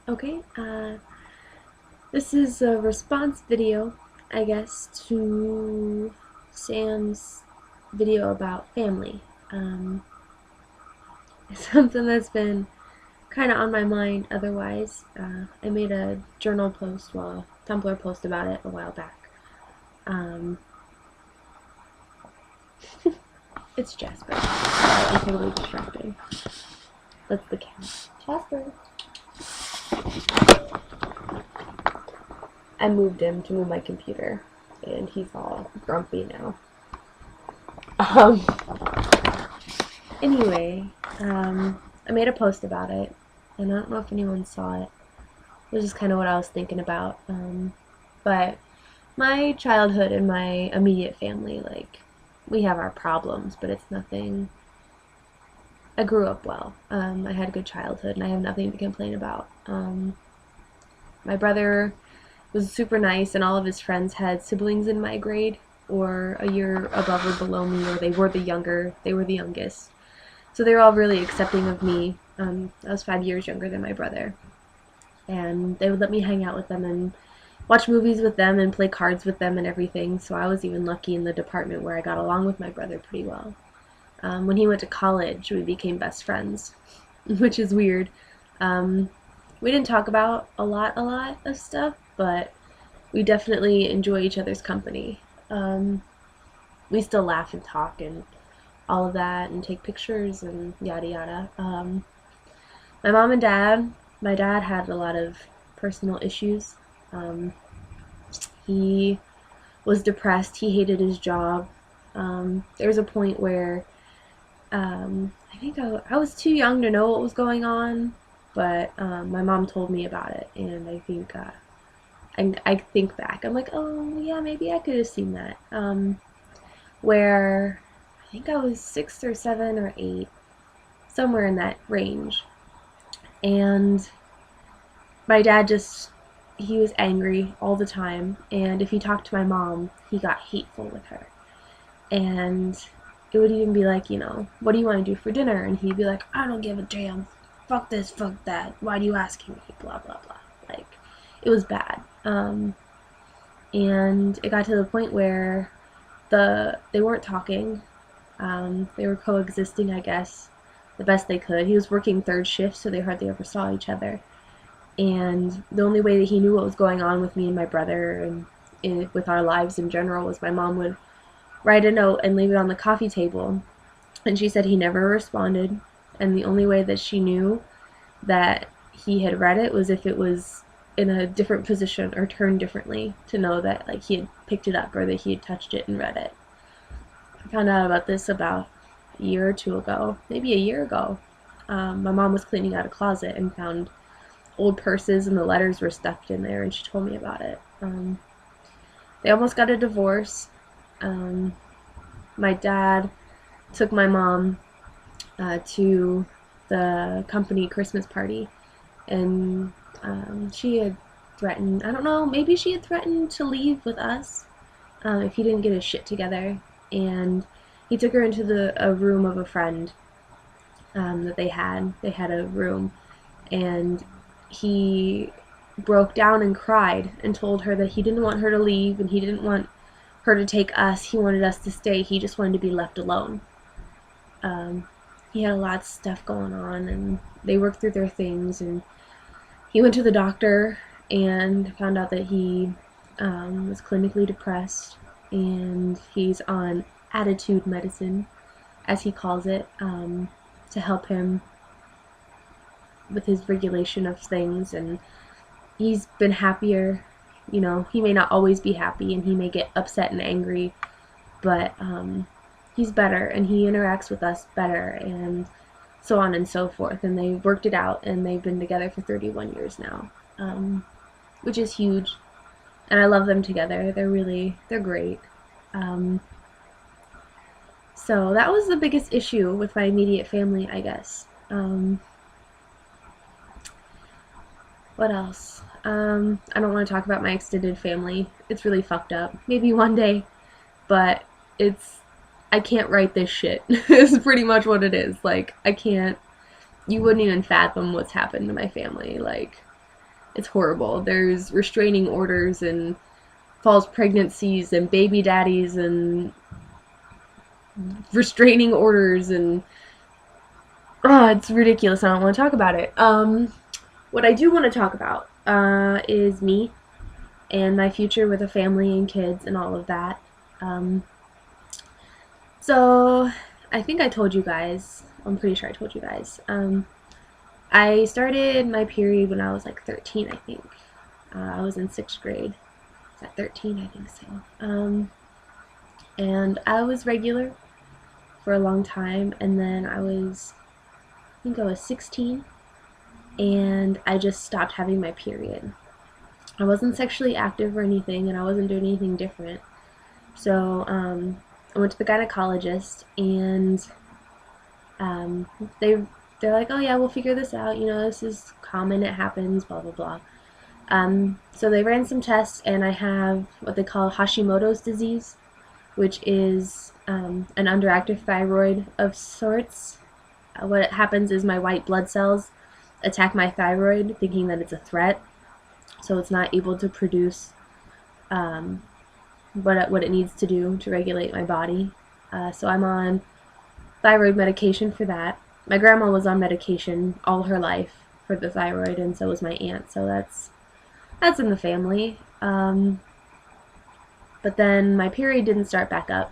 Okay, this is a response video, I guess, to Sam's video about family. Um, it's something that's been kind of on my mind otherwise. I made a journal post, well, a Tumblr post about it a while back. Um, it's Jasper. I'm totally distracting. That's the cat. Jasper. I moved him to move my computer, and he's all grumpy now. Um, anyway, I made a post about it, and I don't know if anyone saw it. It was just kind of what I was thinking about. But my childhood and my immediate family, like, we have our problems, but it's nothing. I grew up well. I had a good childhood, and I have nothing to complain about. My brother was super nice, and all of his friends had siblings in my grade, or a year above or below me, or they were the youngest. So they were all really accepting of me. I was 5 years younger than my brother, and they would let me hang out with them and watch movies with them and play cards with them and everything. So I was even lucky in the department where I got along with my brother pretty well. When he went to college, we became best friends, which is weird. We didn't talk about a lot of stuff, but we definitely enjoy each other's company. We still laugh and talk and all of that and take pictures and yada yada. My mom and dad, my dad had a lot of personal issues. Um, he was depressed. He hated his job. There was a point where I think I was too young to know what was going on, but my mom told me about it, and I think I think back. I'm like, oh yeah, maybe I could have seen that. Where I think I was 6 or 7 or 8, somewhere in that range, and my dad just he was angry all the time, and if he talked to my mom, he got hateful with her. And it would even be like, what do you want to do for dinner? And he'd be like, I don't give a damn. Fuck this, fuck that. Why do you asking me? Blah, blah, blah. Like, it was bad. And it got to the point where they weren't talking. They were coexisting, I guess, the best they could. He was working third shift, so they hardly ever saw each other. And the only way that he knew what was going on with me and my brother and with our lives in general was my mom would write a note and leave it on the coffee table. And she said he never responded. And the only way that she knew that he had read it was if it was in a different position or turned differently to know that like he had picked it up or that he had touched it and read it. I found out about this about a year or two ago, maybe a year ago. My mom was cleaning out a closet and found old purses and the letters were stuffed in there, and she told me about it. They almost got a divorce. My dad took my mom to the company Christmas party, and she had threatened, I don't know, maybe she had threatened to leave with us if he didn't get his shit together. And he took her into a room of a friend that they had. They had a room, and he broke down and cried and told her that he didn't want her to leave and he didn't want her to take us. He wanted us to stay. He just wanted to be left alone. He had a lot of stuff going on, and they worked through their things, and he went to the doctor and found out that he was clinically depressed, and he's on attitude medicine, as he calls it, to help him with his regulation of things. And he's been happier. He may not always be happy, and he may get upset and angry, but he's better, and he interacts with us better, and so on and so forth. And they worked it out, and they've been together for 31 years now, which is huge. And I love them together. They're great. So that was the biggest issue with my immediate family, I guess. What else? I don't want to talk about my extended family. It's really fucked up. Maybe one day, but I can't write this shit. It's pretty much what it is. Like, I can't, you wouldn't even fathom what's happened to my family. Like, It's horrible. There's restraining orders and false pregnancies and baby daddies and restraining orders, and it's ridiculous. I don't want to talk about it. What I do want to talk about is me and my future with a family and kids and all of that. Um, so I think I told you guys. I'm pretty sure I told you guys. I started my period when I was like 13, I think. I was in 6th grade. Is that 13? I think so. And I was regular for a long time, and then I think I was 16, and I just stopped having my period. I wasn't sexually active or anything, and I wasn't doing anything different. So I went to the gynecologist, and they're like, oh yeah, we'll figure this out. You know, this is common. It happens. Blah blah blah. So they ran some tests, and I have what they call Hashimoto's disease, which is an underactive thyroid of sorts. What happens is my white blood cells attack my thyroid, thinking that it's a threat, so it's not able to produce what it needs to do to regulate my body. So I'm on thyroid medication for that. My grandma was on medication all her life for the thyroid, and so was my aunt. So that's in the family. But then my period didn't start back up.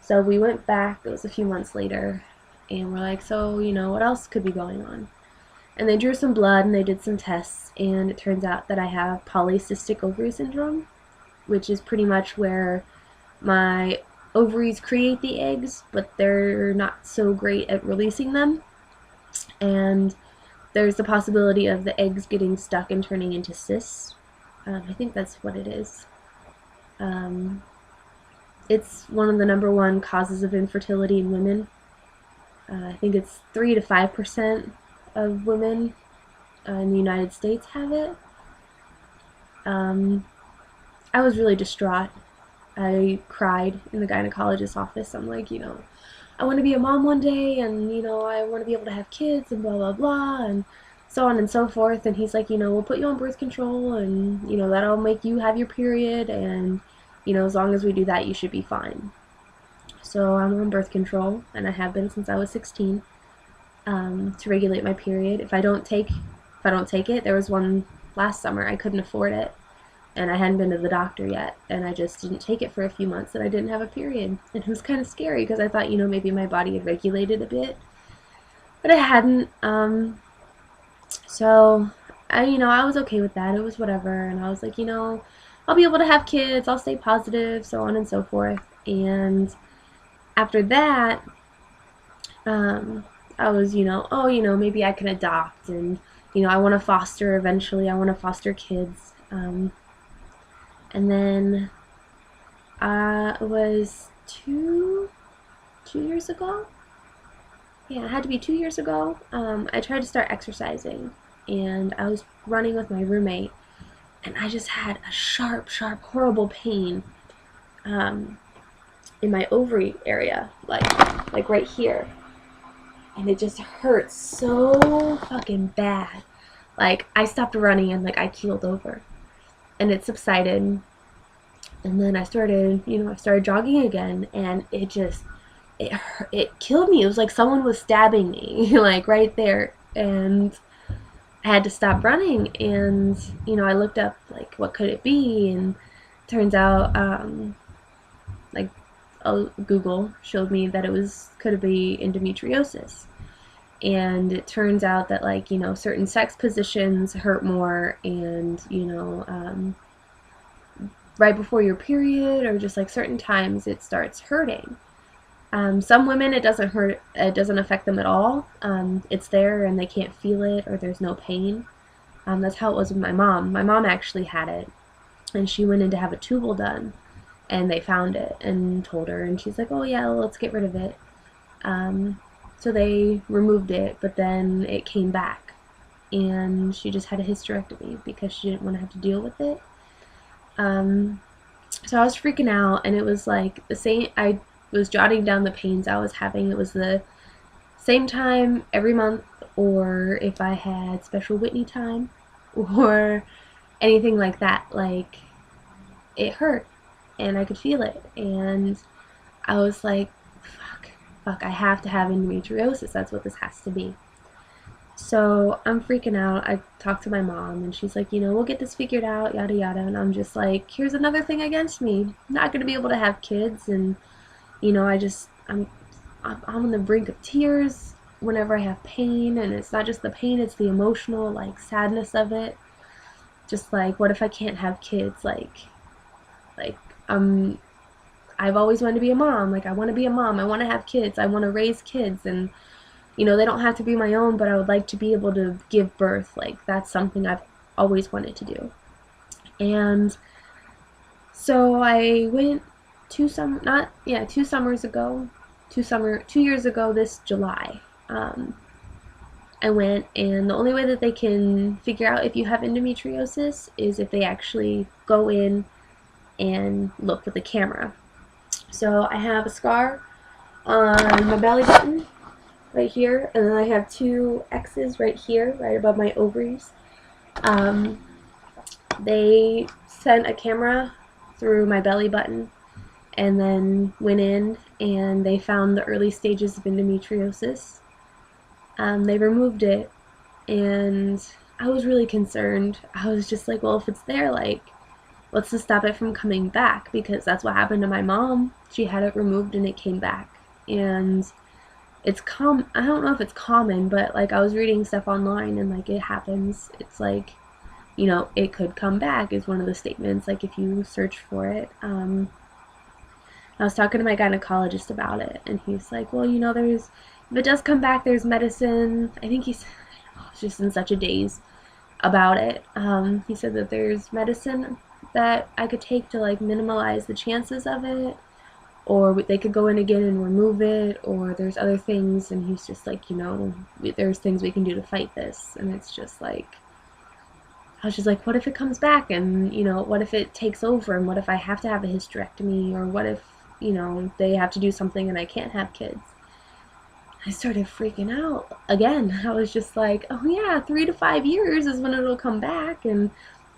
So we went back, it was a few months later, and we're like, so, you know, what else could be going on? And they drew some blood and they did some tests, and it turns out that I have polycystic ovary syndrome, which is pretty much where my ovaries create the eggs, but they're not so great at releasing them. And there's the possibility of the eggs getting stuck and turning into cysts. I think that's what it is. It's one of the #1 causes of infertility in women. I think it's 3 to 5% of women in the United States have it. I was really distraught. I cried in the gynecologist's office. I'm like, you know, I want to be a mom one day, and, you know, I want to be able to have kids, and blah, blah, blah, and so on and so forth. And he's like, you know, we'll put you on birth control, and, you know, that'll make you have your period, and, you know, as long as we do that, you should be fine. So I'm on birth control, and I have been since I was 16, to regulate my period. If I don't take it, there was one last summer, I couldn't afford it, and I hadn't been to the doctor yet, and I just didn't take it for a few months, and I didn't have a period. And it was kind of scary, because I thought, you know, maybe my body had regulated a bit, but it hadn't. So I was okay with that. It was whatever, and I was like, you know, I'll be able to have kids, I'll stay positive, so on and so forth. And after that, I was, you know, oh, you know, maybe I can adopt, and, you know, I want to foster eventually. I want to foster kids. And then it was 2 years ago. Yeah, it had to be 2 years ago. I tried to start exercising, and I was running with my roommate, and I just had a sharp, horrible pain in my ovary area, like right here. And it just hurt so fucking bad. Like, I stopped running and, like, I keeled over. And it subsided. And then I started jogging again, and it killed me. It was like someone was stabbing me, like, right there. And I had to stop running, and, you know, I looked up, like, what could it be, and turns out, like, Google showed me that it could be endometriosis. And it turns out that, like, you know, certain sex positions hurt more, and, you know, right before your period, or just like certain times, it starts hurting. Some women, it doesn't hurt, it doesn't affect them at all. It's there and they can't feel it, or there's no pain. That's how it was with my mom. My mom actually had it, and she went in to have a tubal done, and they found it and told her, and she's like, oh yeah, let's get rid of it. So they removed it, but then it came back, and she just had a hysterectomy because she didn't want to have to deal with it. So I was freaking out, and it was like the same, I was jotting down the pains I was having. It was the same time every month, or if I had special Whitney time, or anything like that. Like, it hurt, and I could feel it, and I was like, fuck, I have to have endometriosis. That's what this has to be. So I'm freaking out. I talked to my mom, and she's like, we'll get this figured out, yada yada. And I'm just like, here's another thing against me. I'm not gonna be able to have kids, and I'm on the brink of tears whenever I have pain, and it's not just the pain; it's the emotional, like, sadness of it. Just like, what if I can't have kids? Like, um, I've always wanted to be a mom. Like, I want to be a mom. I want to have kids. I want to raise kids, and they don't have to be my own, but I would like to be able to give birth. Like, that's something I've always wanted to do. And so I went 2 summers ago, 2 years ago this July. I went, and the only way that they can figure out if you have endometriosis is if they actually go in and look with the camera. So I have a scar on my belly button right here, and then I have 2 X's right here, right above my ovaries. They sent a camera through my belly button and then went in, and they found the early stages of endometriosis. They removed it, and I was really concerned. I was just like, well, if it's there, like, what's to stop it from coming back? Because that's what happened to my mom. She had it removed and it came back. And I don't know if it's common, but, like, I was reading stuff online, and, like, it happens. It's like, it could come back is one of the statements, like, if you search for it. I was talking to my gynecologist about it, and he's like, well, if it does come back, there's medicine. I think he's just in such a daze about it. He said that there's medicine that I could take to, like, minimize the chances of it, or they could go in again and remove it, or there's other things, and he's just like, there's things we can do to fight this. And it's just like, I was just like, what if it comes back, and, what if it takes over, and what if I have to have a hysterectomy, or what if, they have to do something and I can't have kids? I started freaking out again. I was just like, oh yeah, 3 to 5 years is when it'll come back, and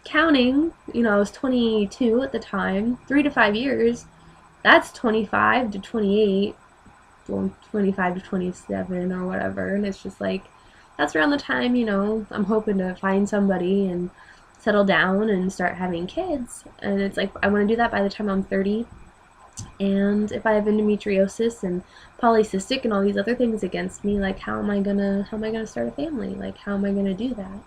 counting. I was 22 at the time. 3 to 5 years, that's 25 to 28, 25 to 27 or whatever. And it's just like, that's around the time, I'm hoping to find somebody and settle down and start having kids. And it's like, I want to do that by the time I'm 30. And if I have endometriosis and polycystic and all these other things against me, like, how am I gonna start a family? Like, how am I gonna do that?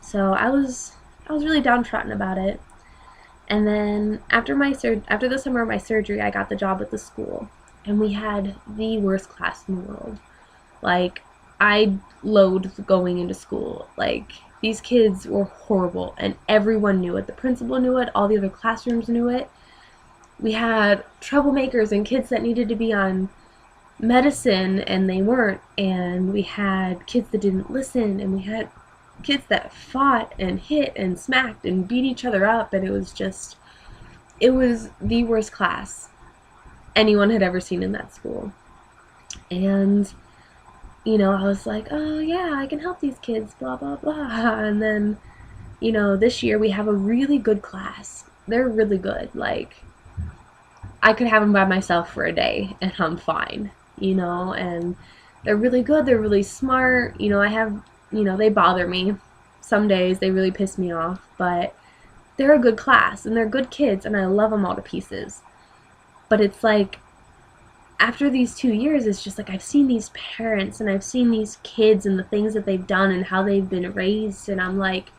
So I was really downtrodden about it. And then after the summer of my surgery, I got the job at the school, and we had the worst class in the world. Like, I loathed going into school. Like, these kids were horrible, and everyone knew it. The principal knew it. All the other classrooms knew it. We had troublemakers and kids that needed to be on medicine, and they weren't. And we had kids that didn't listen, and we had kids that fought and hit and smacked and beat each other up, and it was the worst class anyone had ever seen in that school. And I was like, oh yeah, I can help these kids, blah blah blah. And then this year we have a really good class. They're really good. Like, I could have them by myself for a day and I'm fine, and they're really good. They're really smart. They bother me. Some days they really piss me off, but they're a good class, and they're good kids, and I love them all to pieces. But it's like, after these 2 years, it's just like, I've seen these parents, and I've seen these kids, and the things that they've done, and how they've been raised, and I'm like,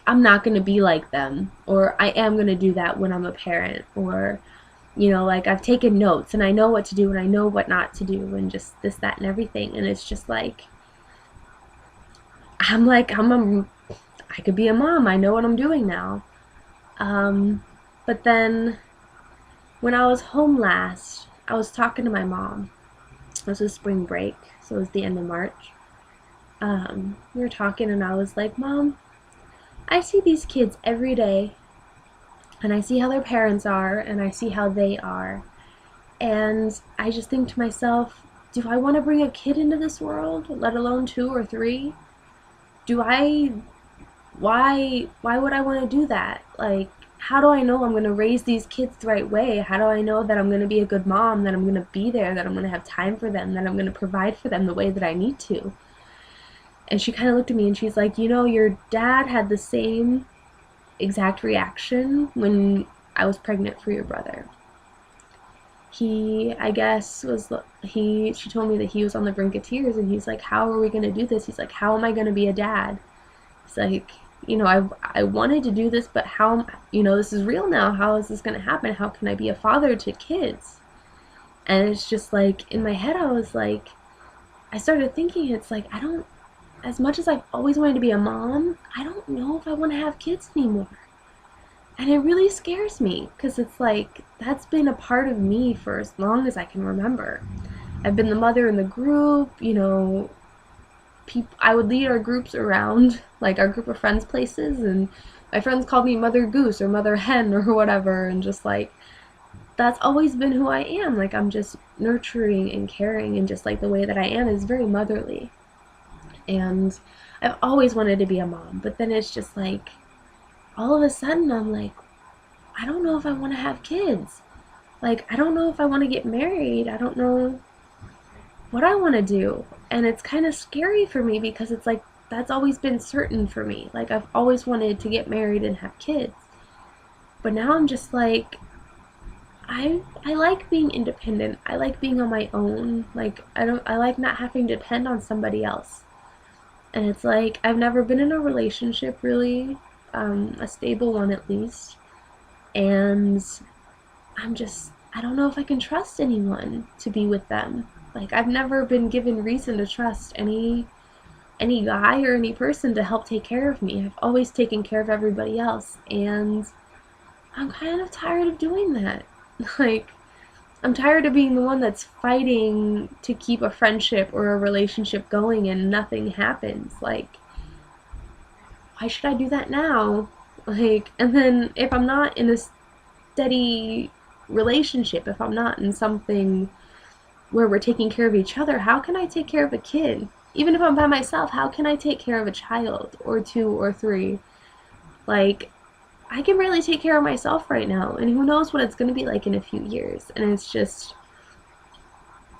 I'm not going to be like them, or I am going to do that when I'm a parent, or, like, I've taken notes, and I know what to do, and I know what not to do, and just this, that, and everything. And it's just like, I could be a mom. I know what I'm doing now. But then, when I was home last, I was talking to my mom. This was spring break, so it was the end of March. We were talking, and I was like, Mom, I see these kids every day, and I see how their parents are, and I see how they are. And I just think to myself, do I want to bring a kid into this world, let alone 2 or 3? do I why would I want to do that? Like, how do I know I'm going to raise these kids the right way? How do I know that I'm going to be a good mom, that I'm going to be there, that I'm going to have time for them, that I'm going to provide for them the way that I need to? And she kind of looked at me and she's like, you know, your dad had the same exact reaction when I was pregnant for your brother. He, I guess, she told me that he was on the brink of tears and he's like, how are we going to do this? He's like, how am I going to be a dad? It's like, you know, I wanted to do this, but how, you know, this is real now. How is this going to happen? How can I be a father to kids? And it's just like, in my head, I was like, I started thinking, it's like, I don't, as much as I've always wanted to be a mom, I don't know if I want to have kids anymore. And it really scares me because it's like, that's been a part of me for as long as I can remember. I've been the mother in the group, you know, I would lead our groups around, like our group of friends places, and my friends called me Mother Goose or Mother Hen or whatever, and just like, that's always been who I am. Like, I'm just nurturing and caring, and just like the way that I am is very motherly. And I've always wanted to be a mom, but then it's just like, all of a sudden I'm like, I don't know if I want to have kids. Like, I don't know if I want to get married. I don't know what I want to do. And it's kind of scary for me because it's like, that's always been certain for me. Like, I've always wanted to get married and have kids. But now I'm just like, I like being independent. I like being on my own. Like, I like not having to depend on somebody else. And it's like, I've never been in a relationship really, a stable one at least. And I don't know if I can trust anyone to be with them. Like, I've never been given reason to trust any guy or any person to help take care of me. I've always taken care of everybody else, and I'm kind of tired of doing that. Like, I'm tired of being the one that's fighting to keep a friendship or a relationship going and nothing happens. Like, why should I do that now? Like, and then if I'm not in a steady relationship, if I'm not in something where we're taking care of each other, how can I take care of a kid? Even if I'm by myself, how can I take care of a child or two or three? Like, I can barely take care of myself right now, and who knows what it's going to be like in a few years. And it's just,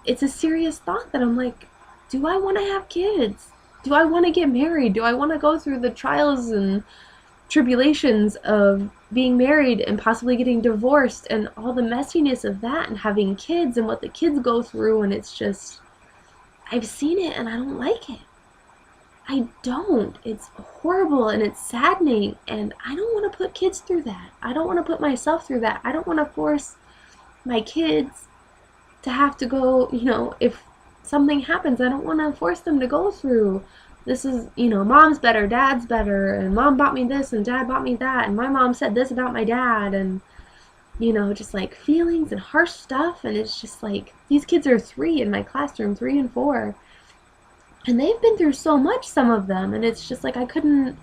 it's a serious thought that I'm like, do I want to have kids? Do I want to get married? Do I want to go through the trials and tribulations of being married and possibly getting divorced and all the messiness of that and having kids and what the kids go through? And it's just, I've seen it and I don't like it. I don't. It's horrible and it's saddening, and I don't want to put kids through that. I don't want to put myself through that. I don't want to force my kids to have to go, you know, if something happens, I don't want to force them to go through, this is, you know, mom's better, dad's better, and mom bought me this and dad bought me that, and my mom said this about my dad, and, you know, just like feelings and harsh stuff. And it's just like, these kids are 3 in my classroom, 3 and 4, and they've been through so much, some of them, and it's just like, I couldn't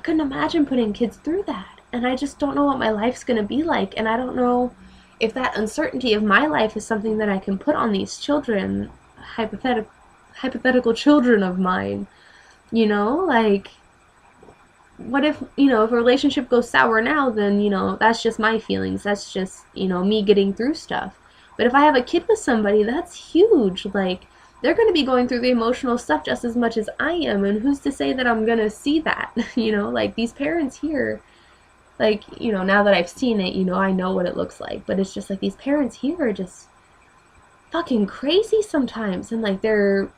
imagine putting kids through that. And I just don't know what my life's going to be like, and I don't know if that uncertainty of my life is something that I can put on these children, hypothetical children of mine. You know, like, what if, you know, if a relationship goes sour now, then, you know, that's just my feelings. That's just, you know, me getting through stuff. But if I have a kid with somebody, that's huge. Like, they're going to be going through the emotional stuff just as much as I am. And who's to say that I'm going to see that? You know, like, these parents here, like, you know, now that I've seen it, you know, I know what it looks like. But it's just like, these parents here are just fucking crazy sometimes. And, like, they're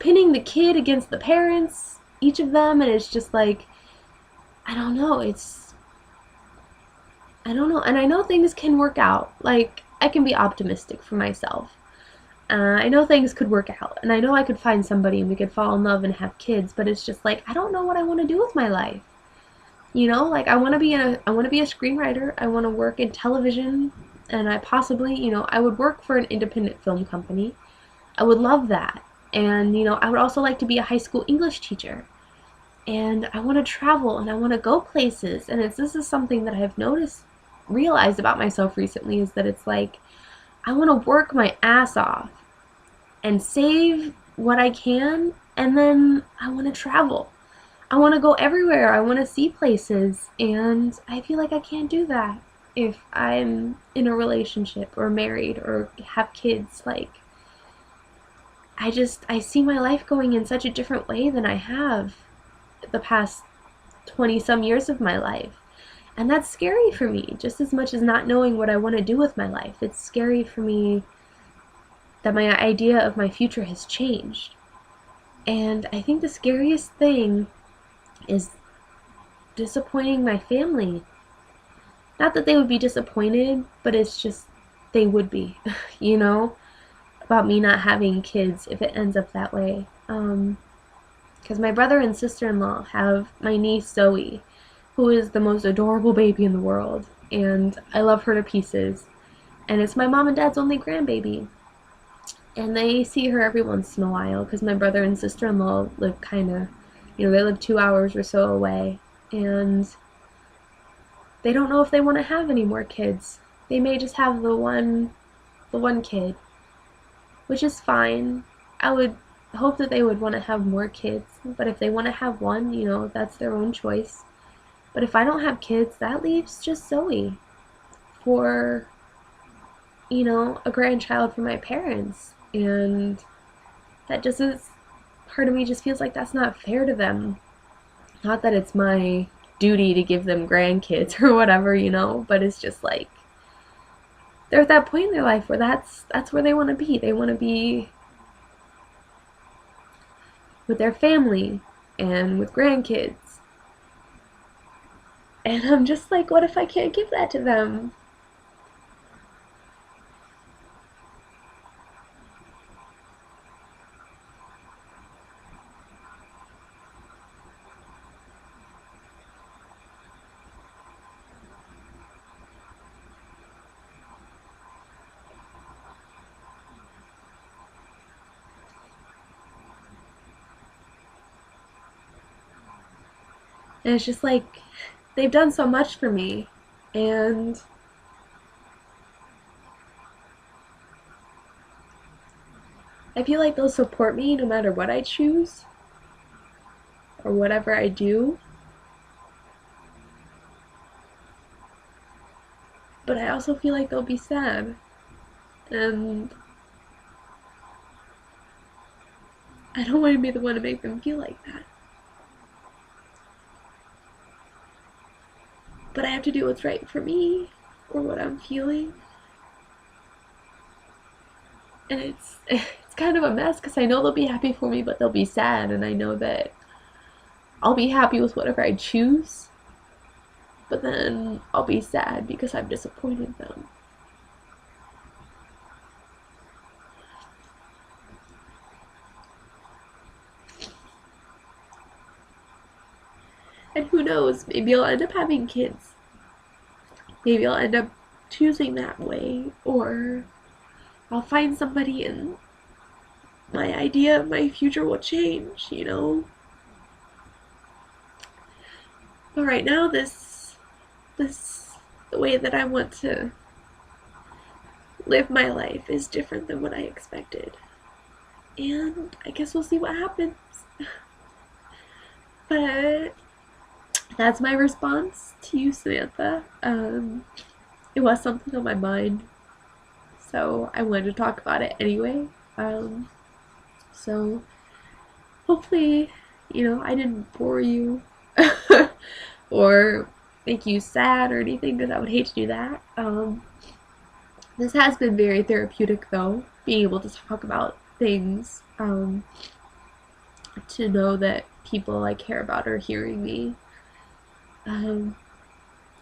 pinning the kid against the parents, each of them. And it's just like, I don't know. I don't know. And I know things can work out. Like, I can be optimistic for myself. I know things could work out, and I know I could find somebody and we could fall in love and have kids, but it's just like, I don't know what I want to do with my life. You know, like, I want to be a screenwriter. I want to work in television, and I possibly, you know, I would work for an independent film company. I would love that. And, you know, I would also like to be a high school English teacher. And I want to travel and I want to go places. And this is something that I've realized about myself recently, is that it's like, I want to work my ass off and save what I can, and then I want to travel. I want to go everywhere. I want to see places, and I feel like I can't do that if I'm in a relationship or married or have kids. Like, I see my life going in such a different way than I have the past 20 some years of my life. And that's scary for me, just as much as not knowing what I want to do with my life. It's scary for me that my idea of my future has changed. And I think the scariest thing is disappointing my family. Not that they would be disappointed, but it's just they would be, you know, about me not having kids if it ends up that way. Because my brother and sister-in-law have my niece Zoe, who is the most adorable baby in the world, and I love her to pieces. And it's my mom and dad's only grandbaby. And they see her every once in a while because my brother and sister-in-law live kind of, you know, they live 2 hours or so away. And they don't know if they want to have any more kids. They may just have the one kid, which is fine. I would hope that they would want to have more kids, but if they want to have one, you know, that's their own choice. But if I don't have kids, that leaves just Zoe for, you know, a grandchild for my parents. And that just is, part of me just feels like that's not fair to them. Not that it's my duty to give them grandkids or whatever, you know, but it's just like, they're at that point in their life where that's where they want to be. They want to be with their family and with grandkids. And I'm just like, what if I can't give that to them? And it's just like, they've done so much for me. And I feel like they'll support me no matter what I choose or whatever I do. But I also feel like they'll be sad. And I don't want to be the one to make them feel like that. But I have to do what's right for me or what I'm feeling. And it's kind of a mess because I know they'll be happy for me, but they'll be sad, and I know that I'll be happy with whatever I choose, but then I'll be sad because I've disappointed them. And who knows, maybe I'll end up having kids. Maybe I'll end up choosing that way, or I'll find somebody and my idea of my future will change, you know? But right now, the way that I want to live my life is different than what I expected. And I guess we'll see what happens. But that's my response to you, Samantha. It was something on my mind, so I wanted to talk about it anyway. So hopefully, you know, I didn't bore you or make you sad or anything, because I would hate to do that. This has been very therapeutic, though, being able to talk about things, to know that people I care about are hearing me. I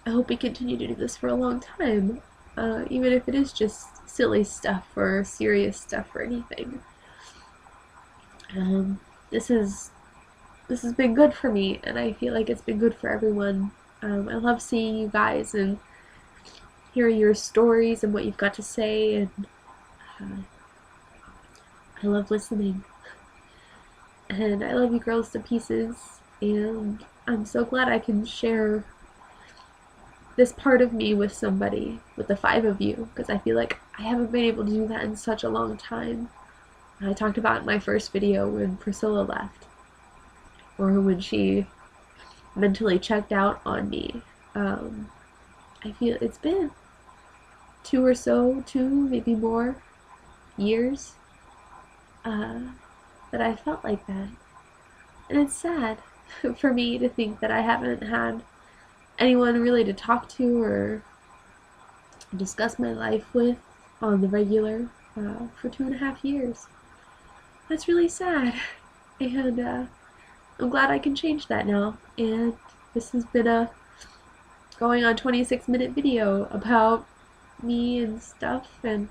hope we continue to do this for a long time, even if it is just silly stuff or serious stuff or anything. This has been good for me, and I feel like it's been good for everyone. I love seeing you guys and hearing your stories and what you've got to say, and I love listening. And I love you girls to pieces, and I'm so glad I can share this part of me with somebody, with the 5 of you, because I feel like I haven't been able to do that in such a long time. I talked about in my first video when Priscilla left, or when she mentally checked out on me. I feel it's been two, maybe more years uh, that I felt like that. And it's sad for me to think that I haven't had anyone really to talk to or discuss my life with on the regular for 2.5 years. That's really sad. And I'm glad I can change that now. And this has been a going on 26-minute video about me and stuff. And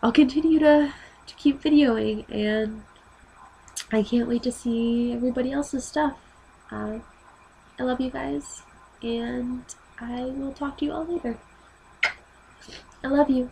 I'll continue to keep videoing. And I can't wait to see everybody else's stuff. I love you guys. And I will talk to you all later. I love you.